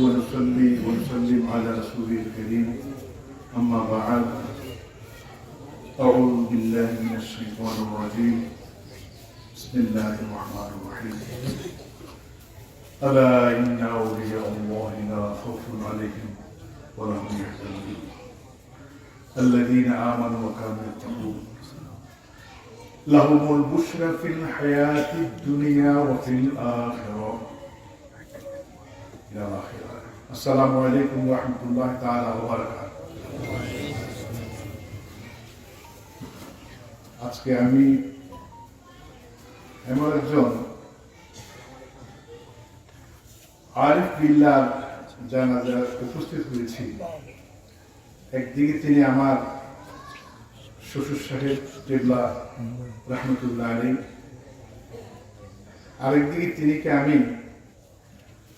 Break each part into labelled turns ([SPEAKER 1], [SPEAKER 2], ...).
[SPEAKER 1] ونصلي ونسلم على رسوله الكريم أما بعد أعوذ بالله من الشيطان الرجيم بسم الله الرحمن الرحيم ألا إن أولياء الله لا خوف عليهم ولا هم يحزنون الذين آمنوا وكانوا يتقون لهم البشرى في الحياة الدنيا وفي الآخرة إلى الآخرة. السلام عليكم ورحمة الله تعالى وبركاته. আজকে আমি এমন একজন আরিফ বিল্লাহ জানাজায় উপস্থিত হয়েছি। একদিকে তিনি আমার শ্বশুর সাহেব কেবলা রহমতুল্লাহ আলাইহি, আরেকদিকে তিনিকে আমি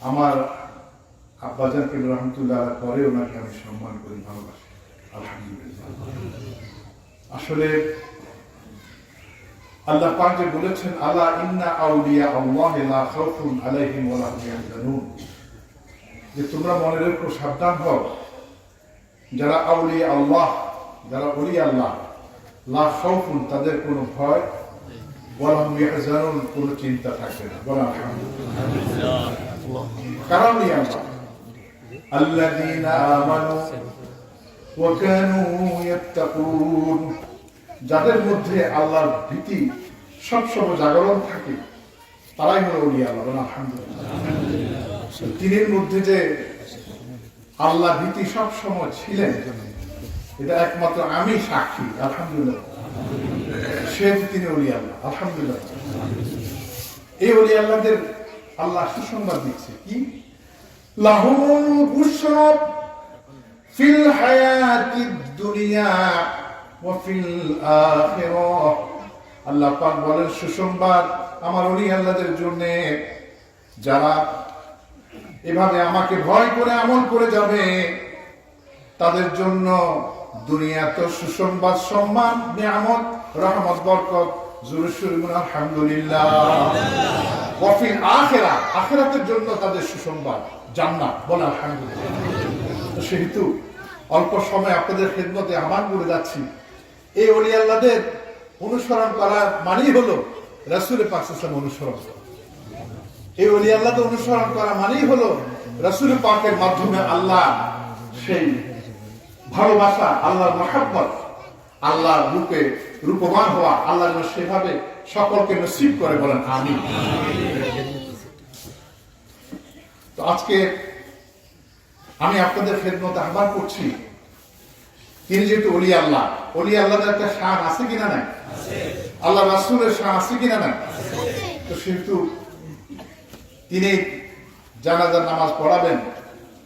[SPEAKER 1] আমার আব্বাজান কেবলা রহমতুল্লাহ আলাইহি পরে ওনাকে আমি সম্মান করি, ভালোবাসি। আলহামদুলিল্লাহ। আসলে আল্লাহ পাক যে বলেছেন আলা ইন্না আউলিয়া আল্লাহি লা খাউফুন আলাইহিম ওয়া লা হুম ইয়াহজানুন, যে তোমরা মনে রেখো, সাবধান হও, যারা আউলিয়া আল্লাহ, যারা ওলি আল্লাহ, লা খাউফুন তাদের কোনো ভয়, ওয়া লা হুম ইয়াহজানুন কোনো চিন্তা থাকবে না। বলা আলহামদুলিল্লাহ। কারণ ওলি আল্লাহ আল্লাযীনা আমানু ওয়া কানু ইয়াত্তাকুন, যাদের মধ্যে আল্লাহর ভীতি সবসময় জাগরণ থাকে, তারাই হলো ওলি আল্লাহ। বলা আলহামদুলিল্লাহ। তিনের মধ্যে যে আল্লাহ ভীতি সবসময় ছিলেন, এটা একমাত্র আমি সাক্ষী। আলহামদুলিল্লাহ। সে তিনি ওলি আল্লাহ। আলহামদুলিল্লাহ। এই ওলি আল্লাহদের আল্লাহ সুসংবাদ দিচ্ছে কি, লাহুমুল বুশরা ফিল হায়াতিদ দুনিয়া ওয়া ফিল আখিরাহ। আল্লাহ পাক বলেন সুসংবাদ আমার ওলি আল্লাহদের জন্য, যারা এভাবে আমাকে ভয় করে আমল করে যাবে, তাদের জন্য দুনিয়াতে সুসংবাদ, সম্মান, নিয়ামত, রহমত, বরকত। জোরে সুরে বলুন আলহামদুলিল্লাহ। ওয়া ফিল আখিরাহ, আখিরাতের জন্য তাদের সুসংবাদ জান্নাত। বলা আলহামদুলিল্লাহ। সেহেতু অল্প সময় আপনাদের খেদমতে আহ্বান করে যাচ্ছি, এই ওলি আল্লাহদের অনুসরণ করা মানেই হলো রাসূল পাক সাল্লাল্লাহু আলাইহি ওয়াসাল্লাম অনুসরণ করা। এই ওলি আল্লাহদের অনুসরণ করা মানেই হলো রাসূল পাকের মাধ্যমে আল্লাহ সেই ভালোবাসা, আল্লাহর মহব্বত, আল্লাহর রূপে রূপবান হওয়া, আল্লাহ যেন সেভাবে সকলকে নসিব করে। বলেন আমিন। তো আজকে আমি আপনাদের খেদমতে আহ্বান করছি, তিনি যেহেতু ওলি আল্লাহ, ওলি আল্লাহদের একটা শান আছে কিনা নাই? আল্লাহ রাসূলের শান আছে কিনা নাই? তো সেহেতু তিনি জানাজার নামাজ পড়াবেন,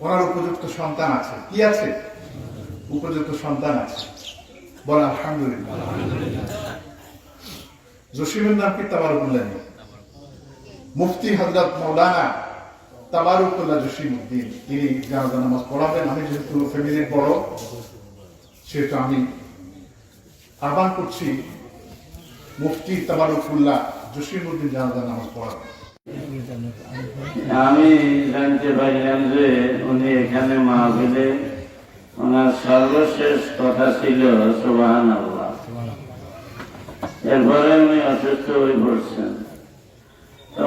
[SPEAKER 1] ওনার উপযুক্ত সন্তান আছে। কি আছে? উপযুক্ত সন্তান আছে। বলেন আলহামদুলিল্লাহ। জসিমের নাম কি? তাবারুকুল্লাহ। মুফতি হযরত মাওলানা তাবারুকুল্লাহ জসিমউদ্দিন, তিনি জানাজার নামাজ পড়াবেন। আমি যেহেতু ফ্যামিলির বড়, সেহেতু আমি আহ্বান করছি মুফতি তাবারুকুল্লাহ জসিমউদ্দিন জানাজার নামাজ পড়াবেন।
[SPEAKER 2] আমি জানতে পারলাম যে উনি এখানে মাহফিলে ওনার সর্বশেষ কথা ছিল সুবহানাল্লাহ। এরপরে উনি অসুস্থ হয়ে পড়ছেন।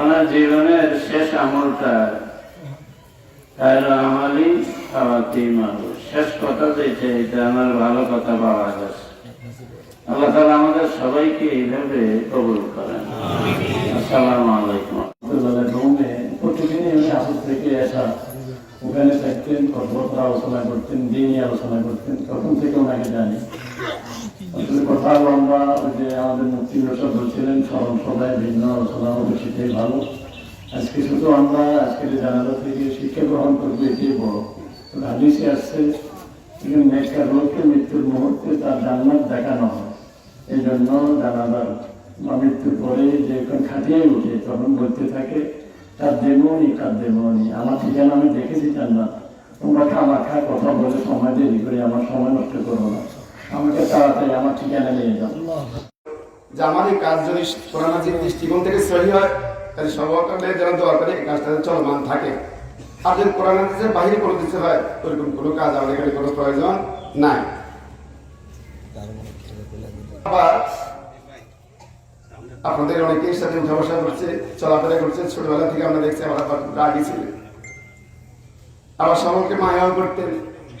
[SPEAKER 2] ওনার জীবনের শেষ আমলটা আমালি খাওয়াতেই মানুষ, শেষ কথা যেটা, এটা আমার ভালো কথা পাওয়া গেছে। আল্লাহ তাআলা আমাদের সবাইকে এইভাবে কবুল করেন। আসসালামু আলাইকুম।
[SPEAKER 3] প্রতিদিনই উনি আসর থেকে আসা ওখানে থাকতেন, কথাবার্তা আলোচনা করতেন, দিনই আলোচনা করতেন। তখন থেকে ওনাকে জানি। আসলে কথা আমরা ওই যে আমাদের মুফতি সাহেব বলছিলেন, স্মরণ সভায় ভিন্ন আলোচনা হবে, সেটাই ভালো। আজকে শুধু আমরা আজকে জানাজা থেকে শিক্ষা গ্রহণ করবো, এটাই বড়। হাদিসে আসছে নেককার লোককে মৃত্যুর মুহূর্তে তার জান্নাত দেখানো হয়। এই জন্য জানাজার বা মৃত্যুর পরে যে খাটিয়ে উঠে তখন বলতে থাকে, তার দেবনি, কার দেবনি, আমার ঠিকানা আমি দেখেছি জান্নাত। তোমরা খামাখা কথা বলে সময় দেরি করে আমার সময় নষ্ট করো না, আমাকে তাড়াতাড়ি আমার ঠিকানা নিয়ে যাও।
[SPEAKER 4] যে আমার এই কাজ যদি কোরআনের দৃষ্টিকোণ থেকে সহি হয়, তাহলে সর্বকালে যারা দোয়া করে এই কাজটা চলমান থাকে। আর যদি কোরআন হাদিসের বাহিরে কোনো কিছু হয় ওইরকম কোনো কাজ আমাদের এখানে কোনো প্রয়োজন নাই। আবার আপনাদের অনেকের সাথে উঠা বসা করছে, চলাফেরা করছে, ছোটবেলা থেকে আমরা দেখছি আমার আব্বা খুব রাগী ছিলেন, আবার সকলকে মায়াও করতেন।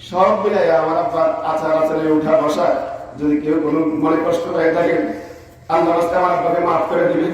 [SPEAKER 4] সব মিলাই আমার আব্বার আচার আচারে উঠা বসা যদি কেউ কোনো মনে কষ্ট হয়ে থাকেন, আল্লাহ রাস্তায় আমার আব্বাকে মাফ করে দিবেন।